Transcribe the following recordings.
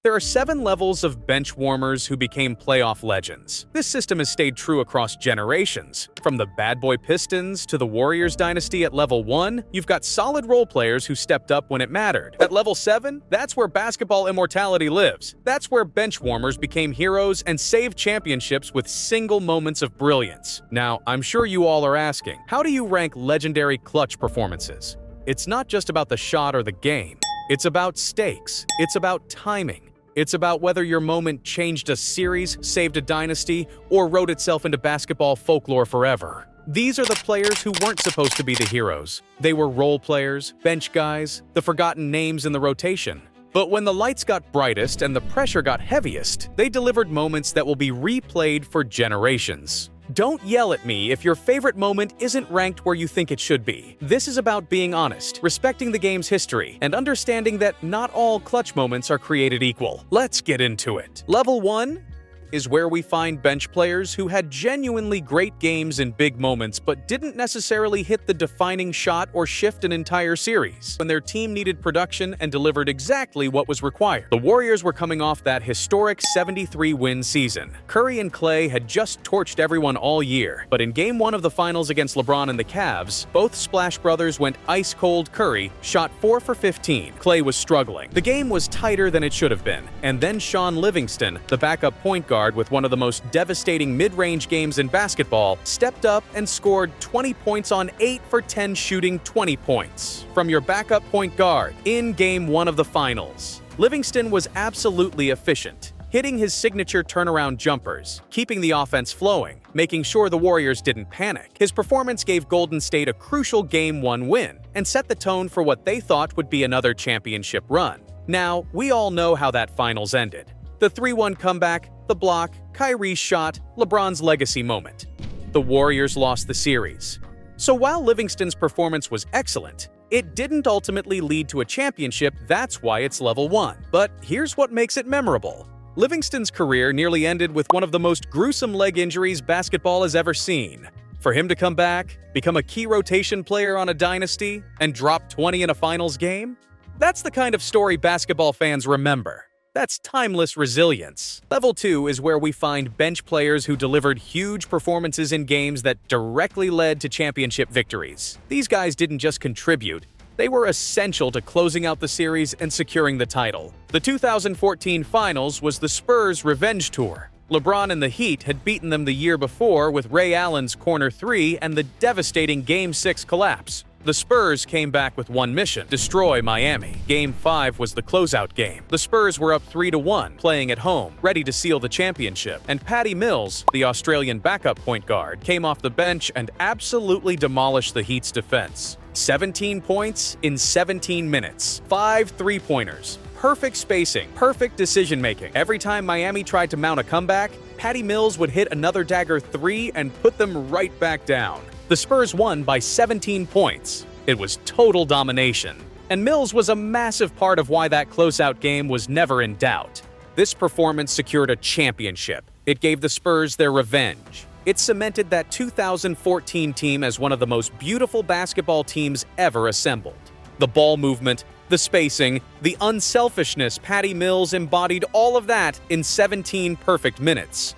There are 7 levels of bench warmers who became playoff legends. This system has stayed true across generations. From the Bad Boy Pistons to the Warriors dynasty at level 1, you've got solid role players who stepped up when it mattered. At level 7, that's where basketball immortality lives. That's where bench warmers became heroes and saved championships with single moments of brilliance. Now, I'm sure you all are asking, how do you rank legendary clutch performances? It's not just about the shot or the game. It's about stakes. It's about timing. It's about whether your moment changed a series, saved a dynasty, or wrote itself into basketball folklore forever. These are the players who weren't supposed to be the heroes. They were role players, bench guys, the forgotten names in the rotation. But when the lights got brightest and the pressure got heaviest, they delivered moments that will be replayed for generations. Don't yell at me if your favorite moment isn't ranked where you think it should be. This is about being honest, respecting the game's history, and understanding that not all clutch moments are created equal. Let's get into it. Level 1 is where we find bench players who had genuinely great games in big moments but didn't necessarily hit the defining shot or shift an entire series, when their team needed production and delivered exactly what was required. The Warriors were coming off that historic 73-win season. Curry and Klay had just torched everyone all year, but in Game 1 of the Finals against LeBron and the Cavs, both Splash Brothers went ice-cold. Curry shot 4 for 15. Klay was struggling. The game was tighter than it should have been, and then Shaun Livingston, the backup point guard with one of the most devastating mid-range games in basketball, stepped up and scored 20 points on 8 for 10 shooting 20 points from your backup point guard in Game 1 of the Finals. Livingston was absolutely efficient, hitting his signature turnaround jumpers, keeping the offense flowing, making sure the Warriors didn't panic. His performance gave Golden State a crucial Game 1 win and set the tone for what they thought would be another championship run. Now, we all know how that Finals ended. The 3-1 comeback, the block, Kyrie's shot, LeBron's legacy moment. The Warriors lost the series. So while Livingston's performance was excellent, it didn't ultimately lead to a championship. That's why it's level 1. But here's what makes it memorable. Livingston's career nearly ended with one of the most gruesome leg injuries basketball has ever seen. For him to come back, become a key rotation player on a dynasty, and drop 20 in a finals game? That's the kind of story basketball fans remember. That's timeless resilience. Level 2 is where we find bench players who delivered huge performances in games that directly led to championship victories. These guys didn't just contribute, they were essential to closing out the series and securing the title. The 2014 Finals was the Spurs' revenge tour. LeBron and the Heat had beaten them the year before with Ray Allen's corner 3 and the devastating Game 6 collapse. The Spurs came back with one mission: destroy Miami. Game 5 was the closeout game. The Spurs were up 3-1, playing at home, ready to seal the championship. And Patty Mills, the Australian backup point guard, came off the bench and absolutely demolished the Heat's defense. 17 points in 17 minutes. 5 three-pointers. Perfect spacing, perfect decision-making. Every time Miami tried to mount a comeback, Patty Mills would hit another dagger 3 and put them right back down. The Spurs won by 17 points. It was total domination. And Mills was a massive part of why that closeout game was never in doubt. This performance secured a championship. It gave the Spurs their revenge. It cemented that 2014 team as one of the most beautiful basketball teams ever assembled. The ball movement, the spacing, the unselfishness, Patty Mills embodied all of that in 17 perfect minutes.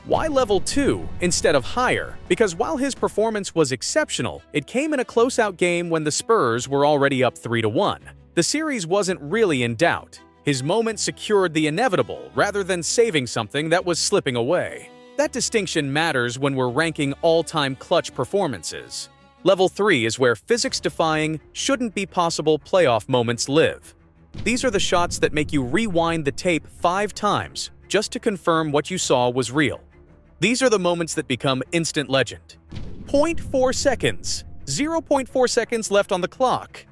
Why level 2 instead of higher? Because while his performance was exceptional, it came in a closeout game when the Spurs were already up 3-1. The series wasn't really in doubt. His moment secured the inevitable rather than saving something that was slipping away. That distinction matters when we're ranking all-time clutch performances. Level 3 is where physics-defying, shouldn't-be-possible playoff moments live. These are the shots that make you rewind the tape 5 times just to confirm what you saw was real. These are the moments that become instant legend. 0.4 seconds. 0.4 seconds left on the clock.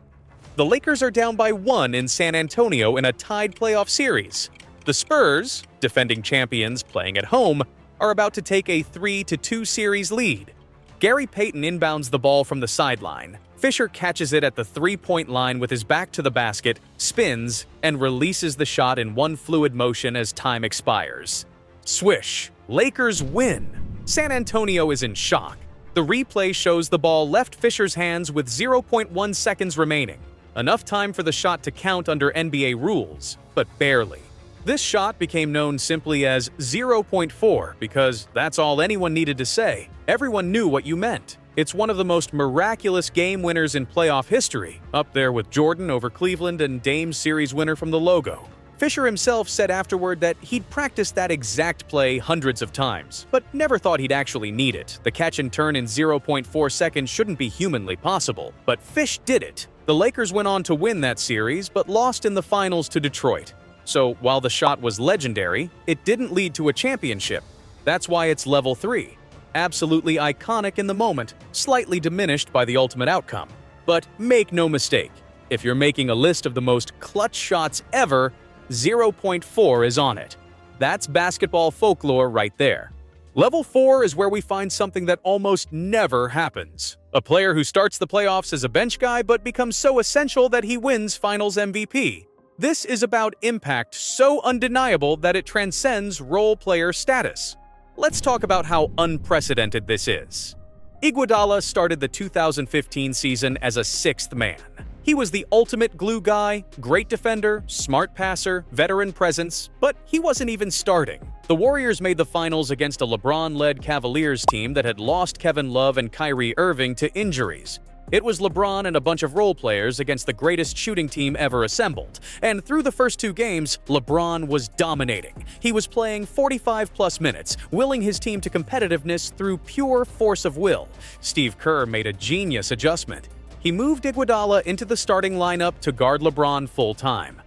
The Lakers are down by 1 in San Antonio in a tied playoff series. The Spurs, defending champions playing at home, are about to take a 3-2 series lead. Gary Payton inbounds the ball from the sideline. Fisher catches it at the three-point line with his back to the basket, spins, and releases the shot in one fluid motion as time expires. Swish! Lakers win! San Antonio is in shock. The replay shows the ball left Fisher's hands with 0.1 seconds remaining. Enough time for the shot to count under NBA rules, but barely. This shot became known simply as 0.4 because that's all anyone needed to say. Everyone knew what you meant. It's one of the most miraculous game winners in playoff history, up there with Jordan over Cleveland and Dame's series winner from the logo. Fisher himself said afterward that he'd practiced that exact play hundreds of times, but never thought he'd actually need it. The catch and turn in 0.4 seconds shouldn't be humanly possible, but Fish did it. The Lakers went on to win that series, but lost in the finals to Detroit. So while the shot was legendary, it didn't lead to a championship. That's why it's level 3. Absolutely iconic in the moment, slightly diminished by the ultimate outcome. But make no mistake, if you're making a list of the most clutch shots ever, 0.4 is on it. That's basketball folklore right there. Level 4 is where we find something that almost never happens. A player who starts the playoffs as a bench guy but becomes so essential that he wins Finals MVP. This is about impact so undeniable that it transcends role player status. Let's talk about how unprecedented this is. Iguodala started the 2015 season as a sixth man. He was the ultimate glue guy, great defender, smart passer, veteran presence, but he wasn't even starting. The Warriors made the finals against a LeBron-led Cavaliers team that had lost Kevin Love and Kyrie Irving to injuries. It was LeBron and a bunch of role players against the greatest shooting team ever assembled, and through the first 2 games, LeBron was dominating. He was playing 45-plus minutes, willing his team to competitiveness through pure force of will. Steve Kerr made a genius adjustment. He moved Iguodala into the starting lineup to guard LeBron full-time.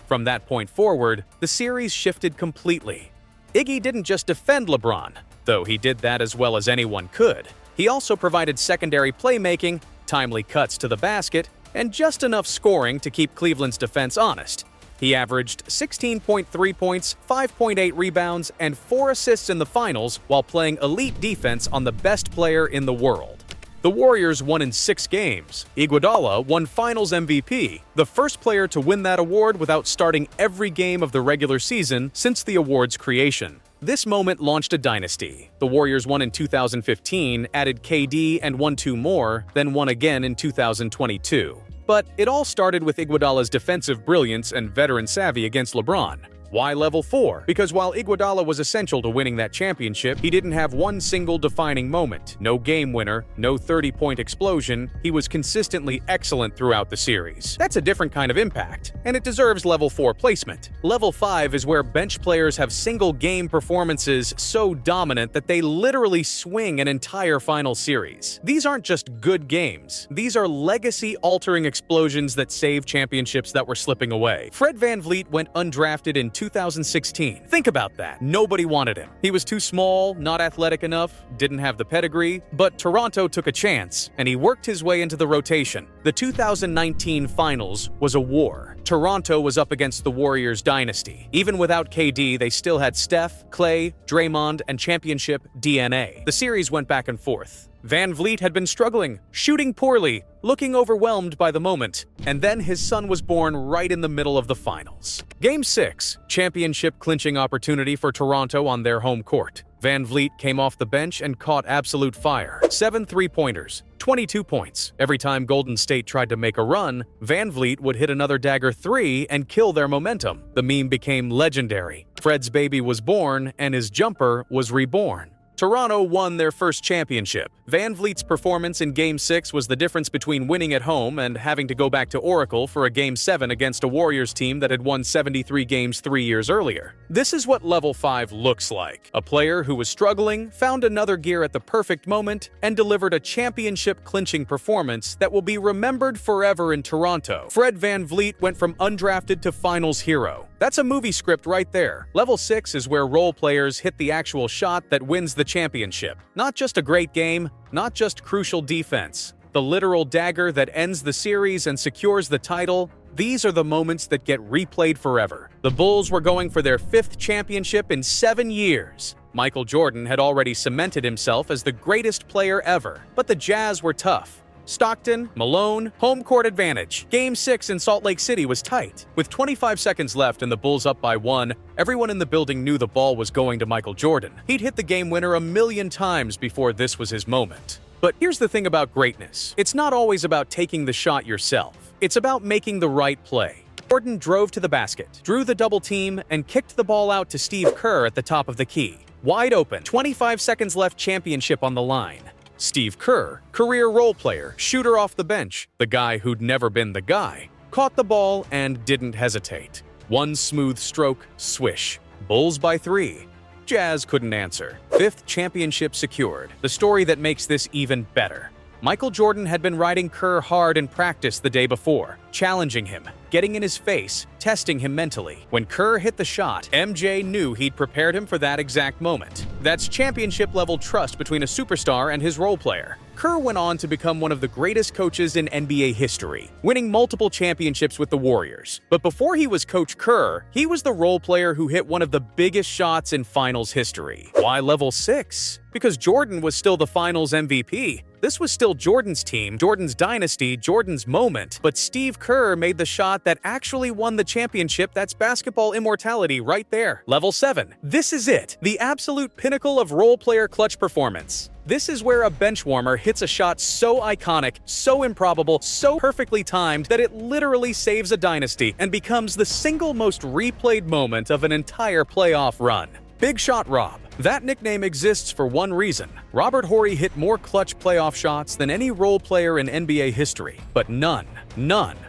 From that point forward, the series shifted completely. Iggy didn't just defend LeBron, though he did that as well as anyone could. He also provided secondary playmaking, timely cuts to the basket, and just enough scoring to keep Cleveland's defense honest. He averaged 16.3 points, 5.8 rebounds, and 4 assists in the finals while playing elite defense on the best player in the world. The Warriors won in 6 games. Iguodala won Finals MVP, the first player to win that award without starting every game of the regular season since the award's creation. This moment launched a dynasty. The Warriors won in 2015, added KD and won 2 more, then won again in 2022. But it all started with Iguodala's defensive brilliance and veteran savvy against LeBron. Why level 4? Because while Iguodala was essential to winning that championship, he didn't have one single defining moment. No game winner, no 30-point explosion. He was consistently excellent throughout the series. That's a different kind of impact, and it deserves level 4 placement. Level 5 is where bench players have single-game performances so dominant that they literally swing an entire final series. These aren't just good games. These are legacy-altering explosions that save championships that were slipping away. Fred VanVleet went undrafted in 2016. Think about that. Nobody wanted him. He was too small, not athletic enough, didn't have the pedigree, but Toronto took a chance, and he worked his way into the rotation. The 2019 Finals was a war. Toronto was up against the Warriors' dynasty. Even without KD, they still had Steph, Clay, Draymond, and championship DNA. The series went back and forth. VanVleet had been struggling, shooting poorly, looking overwhelmed by the moment, and then his son was born right in the middle of the finals. Game 6, championship-clinching opportunity for Toronto on their home court. VanVleet came off the bench and caught absolute fire. 7 3-pointers, 22 points. Every time Golden State tried to make a run, VanVleet would hit another dagger 3 and kill their momentum. The meme became legendary. Fred's baby was born, and his jumper was reborn. Toronto won their first championship. VanVleet's performance in Game 6 was the difference between winning at home and having to go back to Oracle for a Game 7 against a Warriors team that had won 73 games 3 years earlier. This is what Level 5 looks like. A player who was struggling, found another gear at the perfect moment, and delivered a championship-clinching performance that will be remembered forever in Toronto. Fred VanVleet went from undrafted to finals hero. That's a movie script right there. Level 6 is where role players hit the actual shot that wins the championship. Not just a great game, not just crucial defense. The literal dagger that ends the series and secures the title. These are the moments that get replayed forever. The Bulls were going for their 5th championship in 7 years. Michael Jordan had already cemented himself as the greatest player ever, but the Jazz were tough. Stockton, Malone, home court advantage. Game 6 in Salt Lake City was tight. With 25 seconds left and the Bulls up by 1, everyone in the building knew the ball was going to Michael Jordan. He'd hit the game winner a million times before this was his moment. But here's the thing about greatness. It's not always about taking the shot yourself. It's about making the right play. Jordan drove to the basket, drew the double team, and kicked the ball out to Steve Kerr at the top of the key. Wide open, 25 seconds left, championship on the line. Steve Kerr, career role player, shooter off the bench, the guy who'd never been the guy, caught the ball and didn't hesitate. One smooth stroke, swish. Bulls by 3. Jazz couldn't answer. 5th championship secured. The story that makes this even better. Michael Jordan had been riding Kerr hard in practice the day before, challenging him, getting in his face, testing him mentally. When Kerr hit the shot, MJ knew he'd prepared him for that exact moment. That's championship-level trust between a superstar and his role player. Kerr went on to become one of the greatest coaches in NBA history, winning multiple championships with the Warriors. But before he was Coach Kerr, he was the role player who hit one of the biggest shots in finals history. Why level 6? Because Jordan was still the finals MVP. This was still Jordan's team, Jordan's dynasty, Jordan's moment, but Steve Kerr made the shot that actually won the championship. That's basketball immortality right there. Level 7. This is it, the absolute pinnacle of role player clutch performance. This is where a bench warmer hits a shot so iconic, so improbable, so perfectly timed that it literally saves a dynasty and becomes the single most replayed moment of an entire playoff run. Big Shot Rob. That nickname exists for one reason. Robert Horry hit more clutch playoff shots than any role player in NBA history, but none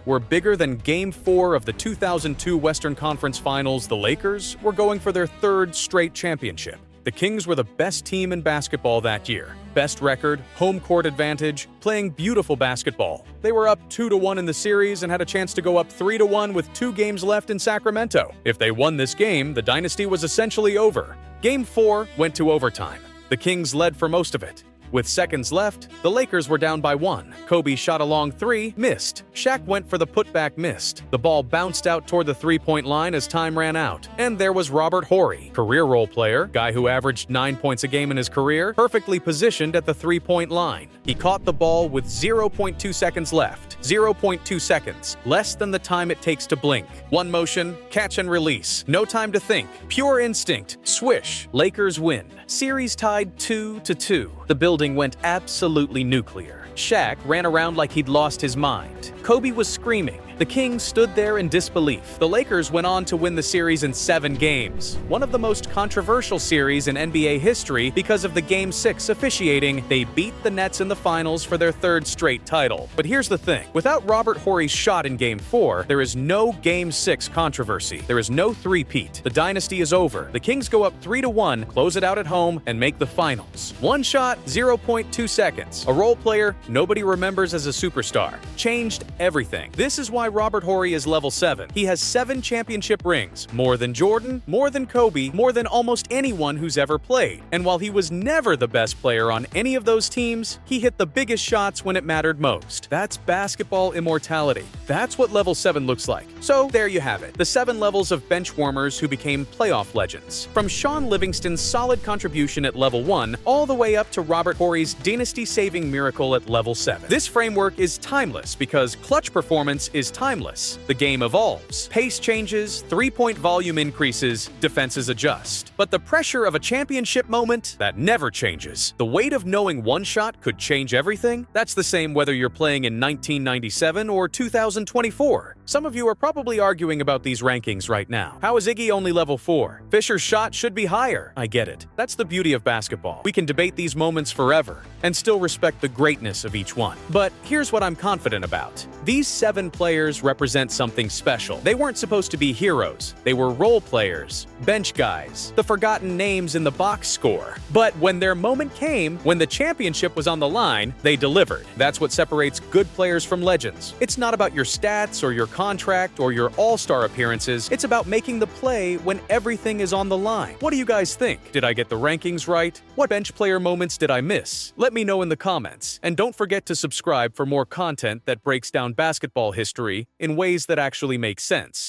were bigger than Game 4 of the 2002 Western Conference Finals. The Lakers were going for their 3rd straight championship. The Kings were the best team in basketball that year. Best record, home court advantage, playing beautiful basketball. They were up 2-1 in the series and had a chance to go up 3-1 with 2 games left in Sacramento. If they won this game, the dynasty was essentially over. Game 4 went to overtime. The Kings led for most of it. With seconds left, the Lakers were down by 1. Kobe shot a long 3, missed. Shaq went for the putback, missed. The ball bounced out toward the 3-point line as time ran out. And there was Robert Horry, career role player, guy who averaged 9 points a game in his career, perfectly positioned at the 3-point line. He caught the ball with 0.2 seconds left. 0.2 seconds, less than the time it takes to blink. One motion, catch and release. No time to think. Pure instinct. Swish. Lakers win. Series tied 2-2. The building went absolutely nuclear. Shaq ran around like he'd lost his mind. Kobe was screaming. The Kings stood there in disbelief. The Lakers went on to win the series in 7 games. One of the most controversial series in NBA history because of the Game 6 officiating. They beat the Nets in the finals for their 3rd straight title. But here's the thing. Without Robert Horry's shot in Game 4, there is no Game 6 controversy. There is no three-peat. The dynasty is over. The Kings go up 3-1, close it out at home, and make the finals. One shot, 0.2 seconds. A role player nobody remembers as a superstar. Changed everything. This is why Robert Horry is level 7. He has 7 championship rings, more than Jordan, more than Kobe, more than almost anyone who's ever played. And while he was never the best player on any of those teams, he hit the biggest shots when it mattered most. That's basketball immortality. That's what level 7 looks like. So there you have it, the 7 levels of bench warmers who became playoff legends. From Sean Livingston's solid contribution at level 1, all the way up to Robert Horry's dynasty-saving miracle at level 7. This framework is timeless because clutch performance is timeless. The game evolves. Pace changes, 3-point volume increases, defenses adjust. But the pressure of a championship moment, that never changes. The weight of knowing one shot could change everything? That's the same whether you're playing in 1997 or 2024. Some of you are probably arguing about these rankings right now. How is Iggy only level 4? Fisher's shot should be higher. I get it. That's the beauty of basketball. We can debate these moments forever and still respect the greatness of each one. But here's what I'm confident about. These 7 players represent something special. They weren't supposed to be heroes. They were role players, bench guys, the forgotten names in the box score. But when their moment came, when the championship was on the line, they delivered. That's what separates good players from legends. It's not about your stats or your contract or your all-star appearances. It's about making the play when everything is on the line. What do you guys think? Did I get the rankings right? What bench player moments did I miss? Let me know in the comments. And don't forget to subscribe for more content that breaks down basketball history in ways that actually make sense.